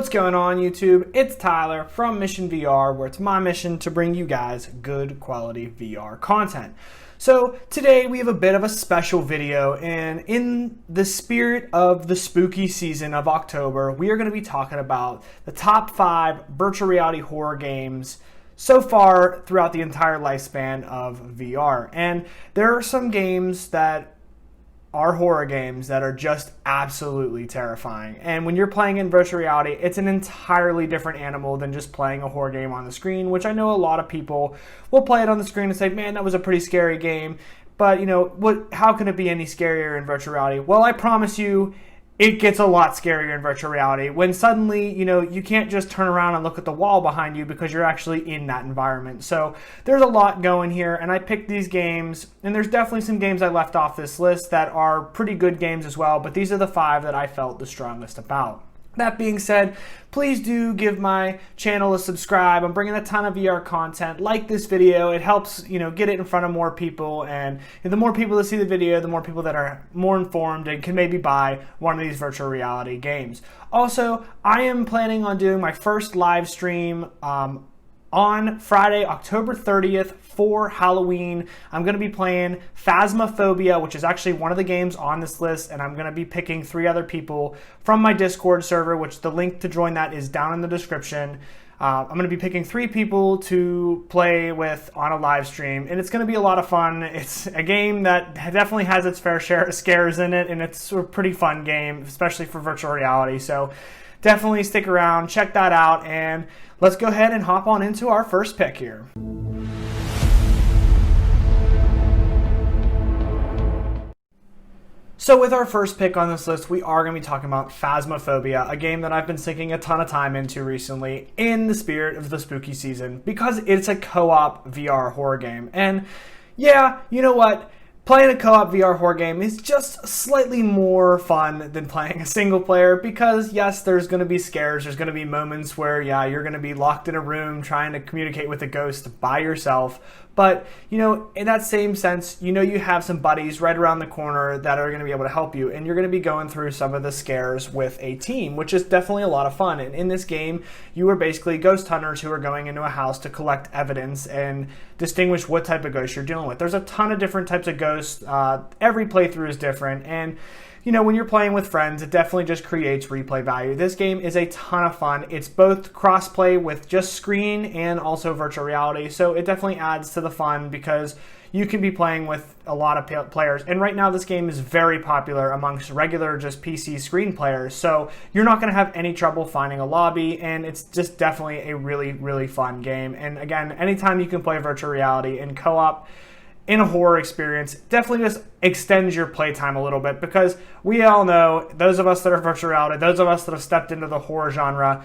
What's going on, YouTube? It's Tyler from Mission VR, where it's my mission to bring you guys good quality VR content. So today we have a bit of a special video, and in the spirit of the spooky season of October, we are going to be talking about the top 5 virtual reality horror games so far throughout the entire lifespan of VR. And there are some games that are horror games that are just absolutely terrifying. And when you're playing in virtual reality, it's an entirely different animal than just playing a horror game on the screen, which I know a lot of people will play it on the screen and say, man, that was a pretty scary game. But, you know, how can it be any scarier in virtual reality? Well, I promise you, it gets a lot scarier in virtual reality when suddenly, you know, you can't just turn around and look at the wall behind you because you're actually in that environment. So there's a lot going here, and I picked these games, and there's definitely some games I left off this list that are pretty good games as well, but these are the 5 that I felt the strongest about. That being said, please do give my channel a subscribe. I'm bringing a ton of VR content. Like this video. It helps, you know, get it in front of more people. And the more people that see the video, the more people that are more informed and can maybe buy one of these virtual reality games. Also, I am planning on doing my first live stream on Friday, October 30th for Halloween. I'm going to be playing Phasmaphobia, which is actually one of the games on this list, and I'm going to be picking 3 other people from my Discord server, which the link to join that is down in the description. I'm going to be picking 3 people to play with on a live stream, and it's going to be a lot of fun. It's a game that definitely has its fair share of scares in it, and it's a pretty fun game, especially for virtual reality. So definitely stick around, check that out, and let's go ahead and hop on into our first pick here. So with our first pick on this list, we are going to be talking about Phasmaphobia, a game that I've been sinking a ton of time into recently in the spirit of the spooky season because it's a co-op VR horror game. And yeah, you know what? Playing a co-op VR horror game is just slightly more fun than playing a single player because, yes, there's going to be scares. There's going to be moments where, yeah, you're going to be locked in a room trying to communicate with a ghost by yourself. But, you know, in that same sense, you know you have some buddies right around the corner that are going to be able to help you, and you're going to be going through some of the scares with a team, which is definitely a lot of fun. And in this game, you are basically ghost hunters who are going into a house to collect evidence and distinguish what type of ghost you're dealing with. There's a ton of different types of ghosts. Every playthrough is different, and you know, when you're playing with friends, it definitely just creates replay value. This game is a ton of fun. It's both cross-play with just screen and also virtual reality, so it definitely adds to the fun because you can be playing with a lot of players. And right now, this game is very popular amongst regular just PC screen players, so you're not going to have any trouble finding a lobby, and it's just definitely a really, really fun game. And again, anytime you can play virtual reality in co-op, in a horror experience, definitely just extends your playtime a little bit because we all know, those of us that are virtual reality, those of us that have stepped into the horror genre,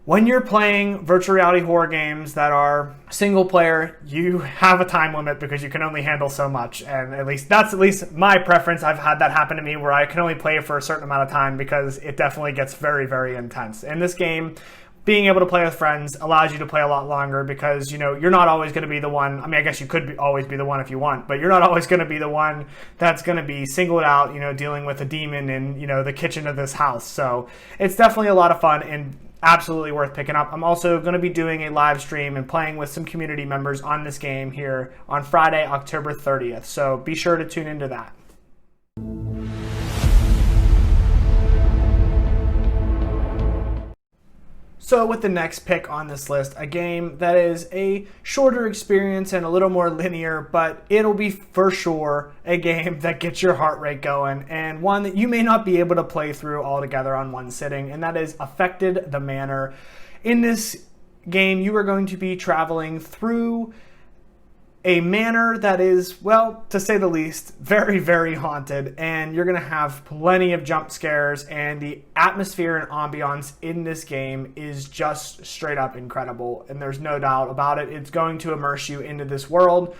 when you're playing virtual reality horror games that are single player, you have a time limit because you can only handle so much. And that's at least my preference. I've had that happen to me where I can only play for a certain amount of time because it definitely gets very, very intense. In this game, being able to play with friends allows you to play a lot longer because, you know, you're not always going to be the one. I mean, I guess you could always be the one if you want, but you're not always going to be the one that's going to be singled out, you know, dealing with a demon in, you know, the kitchen of this house. So it's definitely a lot of fun and absolutely worth picking up. I'm also going to be doing a live stream and playing with some community members on this game here on Friday, October 30th. So be sure to tune into that. So with the next pick on this list, a game that is a shorter experience and a little more linear, but it'll be for sure a game that gets your heart rate going and one that you may not be able to play through all together on one sitting, and that is Affected the Manor. In this game, you are going to be traveling through a manor that is, well, to say the least, very, very haunted, and you're going to have plenty of jump scares, and the atmosphere and ambiance in this game is just straight up incredible, and there's no doubt about it. It's going to immerse you into this world.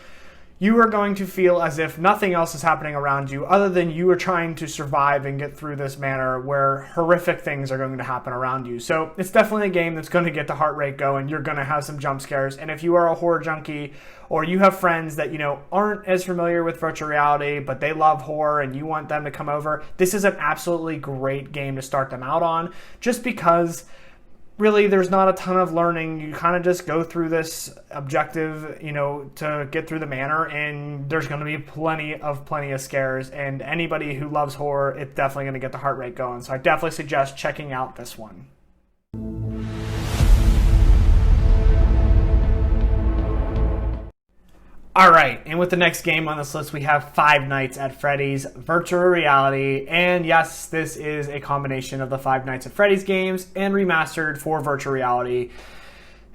You are going to feel as if nothing else is happening around you other than you are trying to survive and get through this manor where horrific things are going to happen around you. So it's definitely a game that's going to get the heart rate going. You're going to have some jump scares. And if you are a horror junkie or you have friends that, you know, aren't as familiar with virtual reality, but they love horror and you want them to come over, this is an absolutely great game to start them out on just because really there's not a ton of learning. You kind of just go through this objective, to get through the manor, and there's going to be plenty of scares, and anybody who loves horror, it's definitely going to get the heart rate going. So I definitely suggest checking out this one. Alright, and with the next game on this list, we have Five Nights at Freddy's Virtual Reality. And yes, this is a combination of the Five Nights at Freddy's games and remastered for virtual reality.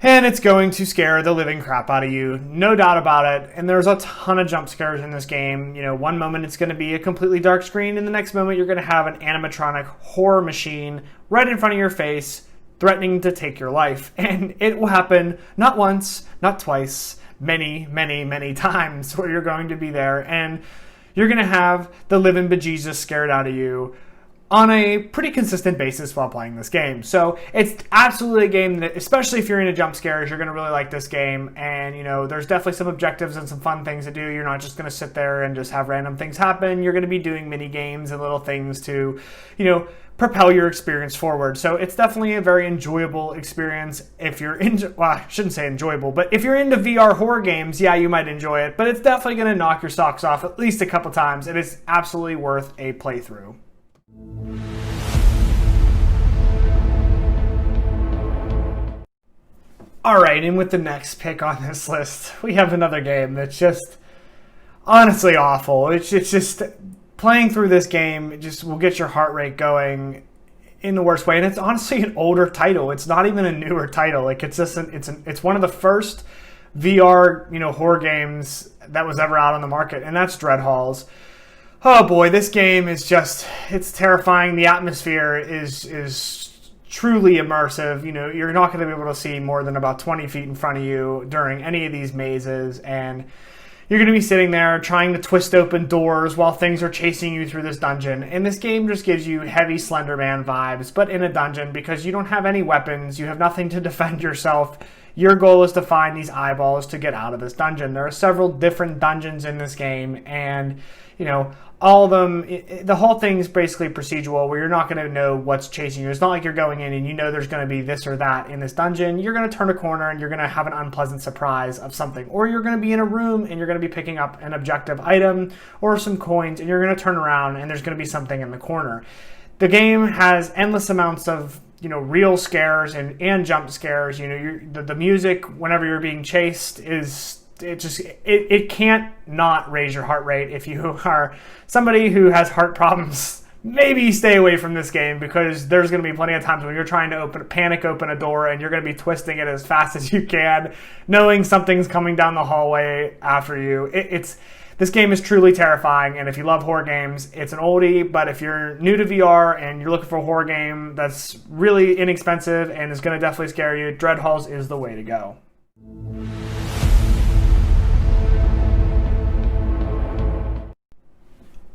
And it's going to scare the living crap out of you, no doubt about it. And there's a ton of jump scares in this game. One moment it's going to be a completely dark screen, and the next moment you're going to have an animatronic horror machine right in front of your face, threatening to take your life. And it will happen not once, not twice, many, many, many times where you're going to be there, and you're going to have the living bejesus scared out of you on a pretty consistent basis while playing this game. So it's absolutely a game that, especially if you're into jump scares, you're going to really like this game. And, there's definitely some objectives and some fun things to do. You're not just going to sit there and just have random things happen. You're going to be doing mini games and little things to, propel your experience forward. So it's definitely a very enjoyable experience if you're into, well, I shouldn't say enjoyable, but if you're into VR horror games, yeah, you might enjoy it, but it's definitely going to knock your socks off at least a couple times. It is absolutely worth a playthrough. Alright, and with the next pick on this list, we have another game that's just honestly awful. It's just playing through this game just will get your heart rate going in the worst way. And it's honestly an older title. It's not even a newer title. Like, it's just it's one of the first VR, horror games that was ever out on the market, and that's Dread Halls. Oh boy, this game is it's terrifying. The atmosphere is truly immersive. You're not going to be able to see more than about 20 feet in front of you during any of these mazes, and you're going to be sitting there trying to twist open doors while things are chasing you through this dungeon. And this game just gives you heavy Slender Man vibes, but in a dungeon, because you don't have any weapons, you have nothing to defend yourself. Your goal is to find these eyeballs to get out of this dungeon. There are several different dungeons in this game, and all of them, the whole thing's basically procedural, where you're not going to know what's chasing you. It's not like you're going in and there's going to be this or that in this dungeon. You're going to turn a corner and you're going to have an unpleasant surprise of something. Or you're going to be in a room and you're going to be picking up an objective item or some coins, and you're going to turn around and there's going to be something in the corner. The game has endless amounts of real scares and jump scares. The music whenever you're being chased is... It can't not raise your heart rate. If you are somebody who has heart problems, maybe stay away from this game, because there's going to be plenty of times when you're trying to panic open a door, and you're going to be twisting it as fast as you can, knowing something's coming down the hallway after you. This game is truly terrifying, and if you love horror games, it's an oldie, but if you're new to VR and you're looking for a horror game that's really inexpensive and is going to definitely scare you, Dread Halls is the way to go.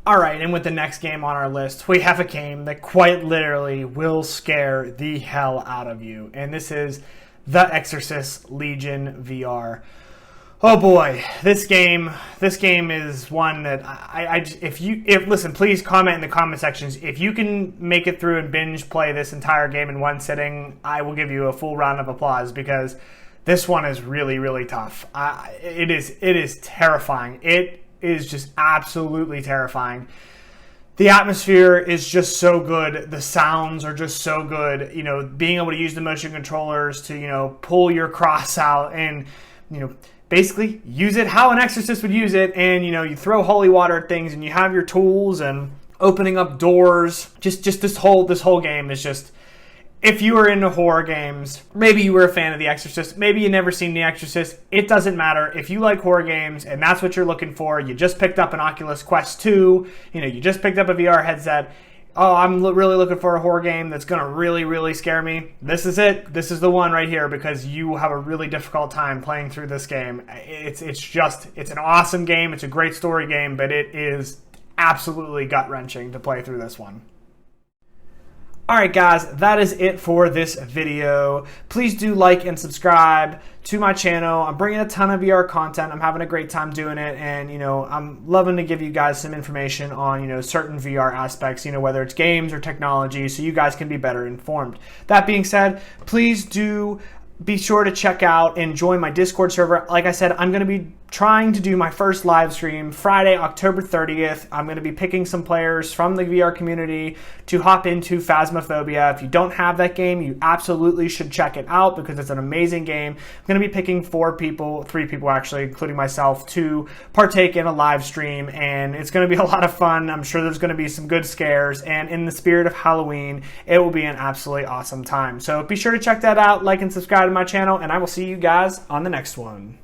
Alright, and with the next game on our list, we have a game that quite literally will scare the hell out of you. And this is The Exorcist Legion VR. Oh boy, this game is one that listen, please comment in the comment sections. If you can make it through and binge play this entire game in one sitting, I will give you a full round of applause, because this one is really, really tough. It is terrifying. It is just absolutely terrifying. The atmosphere is just so good. The sounds are just so good. Being able to use the motion controllers to, pull your cross out and, basically use it how an exorcist would use it. And, you throw holy water at things, and you have your tools and opening up doors. Just this whole game is just... If you are into horror games, maybe you were a fan of The Exorcist, maybe you never seen The Exorcist, it doesn't matter. If you like horror games and that's what you're looking for, you just picked up an Oculus Quest 2, you just picked up a VR headset, oh, I'm really looking for a horror game that's going to really, really scare me. This is it. This is the one right here, because you have a really difficult time playing through this game. It's an awesome game. It's a great story game, but it is absolutely gut-wrenching to play through this one. Alright guys, that is it for this video. Please do like and subscribe to my channel. I'm bringing a ton of VR content. I'm having a great time doing it, and I'm loving to give you guys some information on certain VR aspects, whether it's games or technology, so you guys can be better informed. That being said, please do be sure to check out and join my Discord server. Like I said, I'm going to be trying to do my first live stream Friday, October 30th. I'm going to be picking some players from the VR community to hop into Phasmaphobia. If you don't have that game, you absolutely should check it out because it's an amazing game. I'm going to be picking 3 people actually, including myself, to partake in a live stream, and it's going to be a lot of fun. I'm sure there's going to be some good scares, and in the spirit of Halloween, it will be an absolutely awesome time. So be sure to check that out, like and subscribe to my channel, and I will see you guys on the next one.